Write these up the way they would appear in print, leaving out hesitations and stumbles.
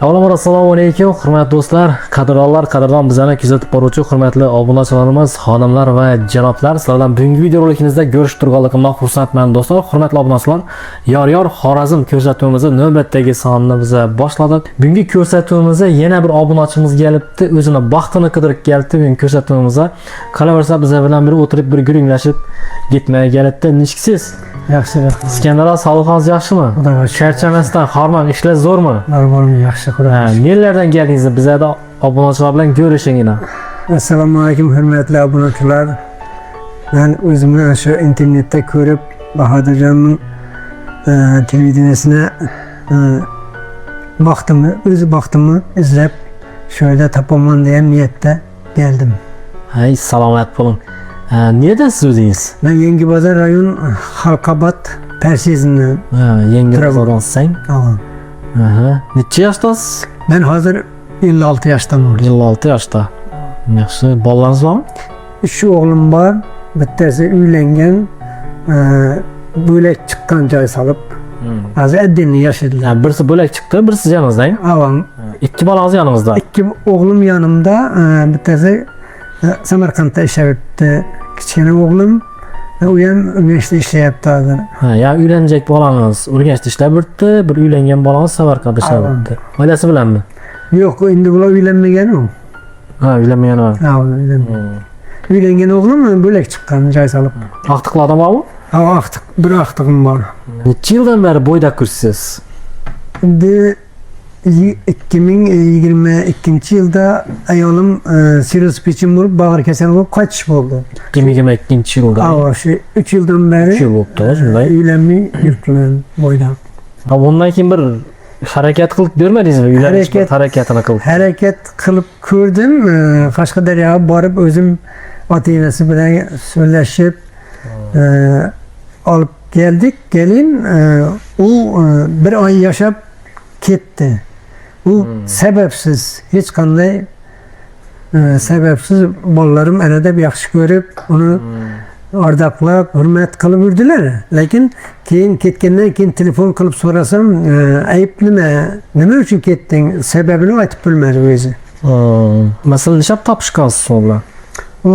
Avvalambor assalomu alaykum, hurmatli do'stlar, qadrdonlar, qadrdon bizlarni kuzatib boruvchi hurmatli obunachilarimiz, xonimlar va janoblar, sizlardan bugungi video rolikimizda ko'rishib turganligimdan xursandman do'stlar. Hurmatli obunachilar, yor Xorazm ko'rsatuvimizni navbatdagi sonini biz boshladik. Bugungi ko'rsatuvimizda yana bir obunachimiz kelibdi, o'zini baxtini qidirib keldi. Bugungi ko'rsatuvimizda qolaversa bizlar bilan bir o'tirib bir guringlashib ketmay kelibdi. Nechsiz? Yaxshi, rahmat. Iskandar sog'lig'ingiz yaxshimi? Charchamasdan, harman ishlar zo'rmi? Normal, yaxshi ko'ramiz. Nelerden geldiniz bize de obunachilar bilan ko'rishingina. Assalomu alaykum hurmatli obunachilar. Men o'zimni shu internetda ko'rib, Bahodirjonning televideniyasini baxtimni izlab, şöyle topaman degan niyatda keldim. Hay, salomat bo'ling. Neredasiz o'zingiz? Men Yengibozor rayon Halqabad Persizini. Yengibozordan. Aha. Necha yoshdasiz? Ben hozir 56 yaşdaman. 56 yoshda. Yaxshi. Bolalarınız bormi? 3 o'g'lim bor. Bittasi uylangan, bo'lak chiqqan joy solib. Hozir addinni yashaydilar. Birisi bo'lak chiqdi, birisi yaningizda. Avam. Ikki bolangiz yaningizda. 2 o'g'lim yonimda, bittasi Samarqandda ishlayapti. Kichkina o'g'lim u ham universitetda ishlayapti hozir. Ha, ya uylanajak bolangiz universitetda ishlab yuribdi, bir uylangan bolangiz Samarqandda ishlab yuribdi. Oilasi bilanmi? Yo'q, endi bular uylanmagan u. Ha, uylanmagan o. Ha, uylanmagan. Uylangan o'g'lim bo'lak chiqqan joy solib. Aqtiqli odam bormi? Ha, aqtiq, bir aqtig'im bor. Necha yildan beri bo'yda kursiz? Endi 2022 yılda ayolim sirroz pechin bo'lib, bag'ri kasal bo'lib qaytish bo'ldi. 2022 yilda. Ha, shu 3 yildan beri 3 yil bo'libdi, shunday. Uylanmay yuribman bo'ydan. Ha, bundan keyin bir harakat qilib bermadingizmi? Uylanish harakatini qilib. Harakat qilib ko'rdim. Qashqadaryoga borib o'zim ota-onasi bilan so'zlashib olib keldik. Kelin u bir oy yashab ketdi. U sebepsiz, hech qanday sebepsiz bolalarim anada yaxshi ko'rib, uni ardaqlab, hurmat qilib yurdilar. Lekin keyin ketgandan keyin telefon qilib so'rasam, ayb nima uchun ketding? Sababini aytib bilmadi o'zi. Masalan, nishab topishgansiz sonlar? U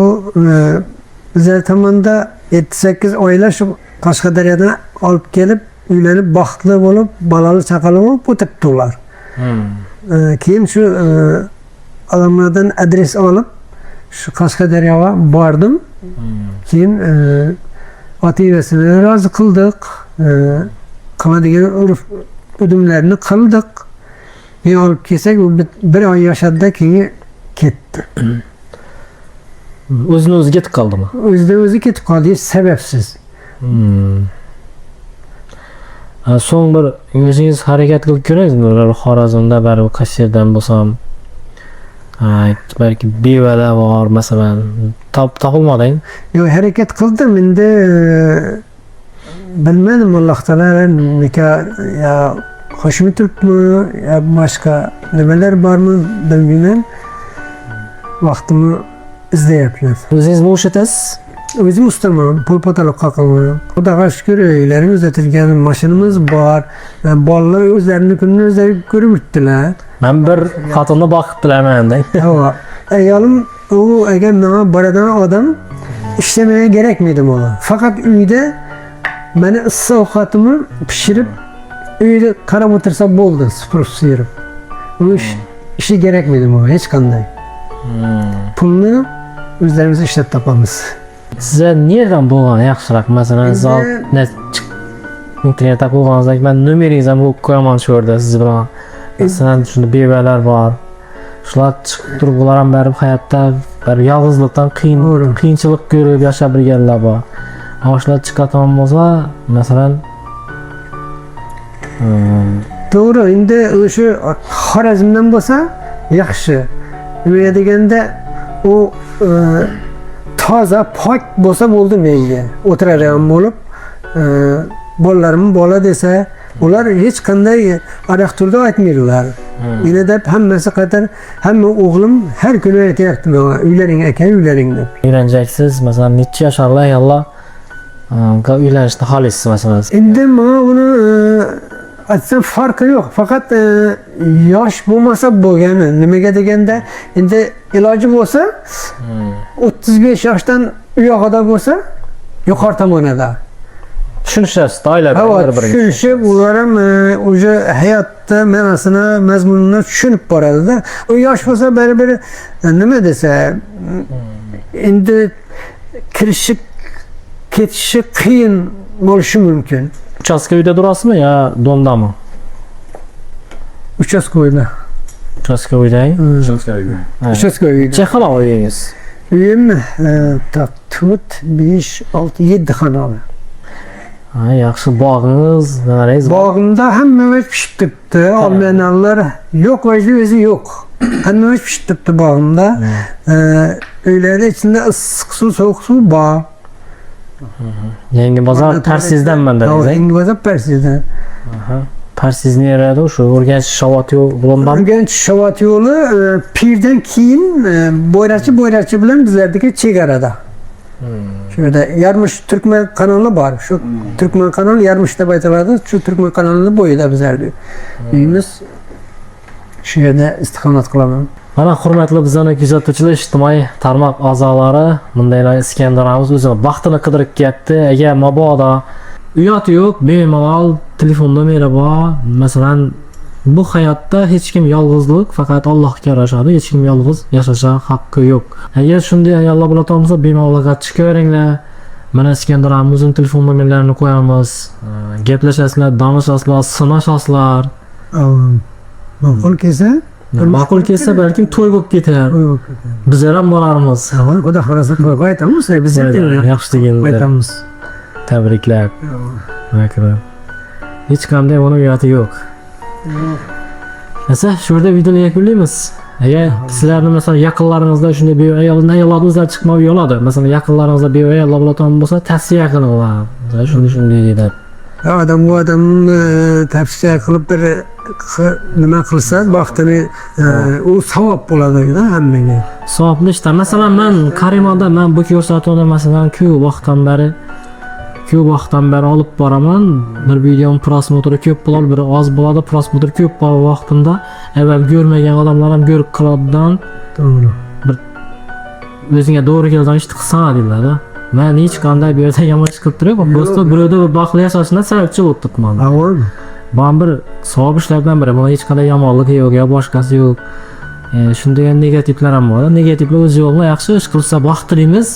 bizlar tomonda 7-8 oila shu Qashqadaryodan olib kelib, uylanib, baxtli bo'lib, bolali chaqali bo'lib o'tiribdilar. Keyin shu odamlardan adres olib shu Qashqadaryoga bordim. Keyin ota-onasini rozi qildik. Qiladigan urf udumlarni qildik. Keyin olib kelsak, u bir oy yashadi, keyin ketdi. O'zini o'zi ketib qoldimi? O'zidan o'zi ketib qoldi, sababsiz. So'ng bir o'zingiz harakat qilib ko'rdingizmi? Xorazmda bir kassirdan bo'lsam, balki bevalar bor, masalan, topilmading. Yo'q, harakat qildim. Endi bilmadim, Alloh taolo ya hoshmi turibmi, ya boshqa nimalar bormi bilmayman. Vaqtimni izlayapman. O'zingiz o'shatasiz? O'zim ustaman, pul pataloqqa qilaman. Xudoga shukr, uylarim uzatilgan, mashinamiz bor. Bolalar o'zlarini kunini o'zlari ko'rib yuribdilar. Men bir xotinni boqib bilaman-da. Ha, ayolim u agar menga boradigan odam ishlamaya kerakmaydi buni. Faqat uyda meni issiq ovqatimni pishirib, uyda qarab o'tirsa bo'ldi, supurib suyurib. U ishi kerakmaydi buni hech qanday. Pulni o'zlarimiz ishlab topamiz. Sizlar nereden bo'lgan yaxshiroq? Masalan, zal internetda qo'yganingizdek, men nomeringizni ham qo'yaman shu yerda siz bilan. Masalan, shunda bevalar bor. Shular chiqib turib, ular ham barib hayotda bir yolg'izlikdan qiyinchilik ko'rib yashab yurganlar bor. Ammo shular chiqadigan bo'lsa, masalan, to'g'ri, endi o'sha Xorazmdan bo'lsa yaxshi. Nima deganda u toza, pok bo'lsa bo'ldi menga. O'tiradigan bo'lib, bolalarim bola desa, ular hech qanday araq turda aytmaydilar. Yine de hammasi qatar, hamma o'g'lim har kuni aytyapti menga, uylaring aka, uylaring deb. Uylanjaksiz, masalan, necha yoshli ayollar uylanishni xohlaysiz masalan? Endi men uni aytsam farqi yo'q. Faqat yosh bo'lmasa bo'lgani. Nimaga deganda, endi iloji bo'lsa 35 yoshdan u yoqda bo'lsa, yuqori tomonida. Tushunishasiz, oila Evet, bir-biriga. tushunishib, ular ham o'sha hayotda ma'nosini, mazmunini tushunib boradi-da. U yosh bo'lsa baribir nima desa, endi kirishib ketishi qiyin bo'lishi mumkin. Uchastka uyda turasizmi yo domdami? Uchastkavoyda. Uchastka uydang. Uchastkavoyda. Necha xona uyingiz? Uyim 4, 5, 6, 7 xonali. Ha, yaxshi bog'ingiz, nimalangiz bor? Bog'imda hamma pishib turibdi. Olmayanlar yo'q, o'zi yo'q. Hamma pishib turibdi bog'imda. Uylarda ichida issiq suv, sovuq suv bor. Yangi bozor Parsizdanman dedingiz. Yangi bozor Parsizdan. Parsiz nerede o? Şu Urganch Shovot yo'lidan. Urganch Shovot yo'li Pirdan keyin Bo'yrachi bilan bizlardagi chegarada. Şurada Yarmış Türkmen kanalı var. Şu Türkmen kanalı Yarmış'ta baytaladi. Şu Türkmen kanalının boyida bizlardi. Uyimiz shu yerda istiqomat qilaman. Mana hurmatli bizani kuzatuvchilar, ijtimoiy tarmoq a'zolari, bundaylar Iskandaramiz o'zi vaqtini qidirib ketdi. Agar mabodo uyat yo'q, bemalol telefon nomeri bor. Masalan, bu hayotda hech kim yolg'izlik, faqat Allohga yarashadi. Hech kim yolg'iz yashasha haqqi yo'q. Agar shunday ayollar bilan bo'lsa, bemalol chiqaveringlar. Mana Iskandaramizning telefon nomerlarini qo'yamiz. Gaplashasizlar, danishasizlar, sinashasizlar. Ma'qul kelsa, Ma'qul kelsa balkim to'y bo'lib ketar. Bizlar ham boramiz. Xudo xolasa to'yga aytamiz, biz Yaxshi deganlar. aytamiz. Tabriklar. Makram. Hech qanday buni uyati yo'q. Esa shu yerda videoni yakunlaymiz. Agar sizlarning masalan yaqinlaringizda shunday ayollar o'zlari chiqmay yo'ladi. Masalan yaqinlaringizda ayollar bilan bo'lsa, tavsiya qilinglar. Masalan shunday deydi. Bu odamni tavsiya qilib bir nima qilsa, vaqtini u savob bo'ladi-da hammaga. Savobli ishlar. Masalan men Karimoda men bu ko'rsatuvni masalan ko'p vaqtdan beri olib boraman. Bir videom prosmotri ko'p bo'ladi, bir oz bo'ladi, prosmotri ko'p bor vaqtimda. Avval ko'rmagan odamlar ham ko'rib qoladidan. To'g'ri. Bir o'zingga to'g'ri kelgan ishni qilsan deyiladi. Men hech qanday bu yerda yomon chiqib turib, do'stlar birovda bir baxtli yashashdan sababchi bo'lib turibman. Avval Bu bir savob ishlardan biri. Bunda hech qanday yomonlik yo'q, yo boshqasi yo'q. Shunday negativlar ham bor. Negativlar o'z yo'lida yaxshi ish qilsa baxtlaymiz.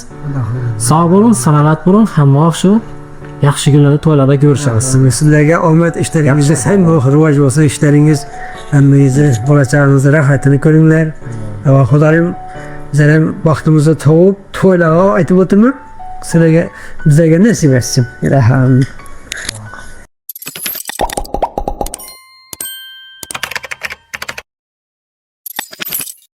Sog' bo'ling, salomat bo'ling, hamma shu yaxshi kunlarda to'ylarda ko'rishamiz. Sizlarga omad ishlaringizda sang rivoj bo'lsa, ishlaringiz hammangizni bo'lajagingizda rohatini ko'ringlar. Va Xudoyim bizlar ham vaqtimizda topib to'ylarga aytib o'tirman. Sizlarga bizlarga nasib etsin. Rahmat.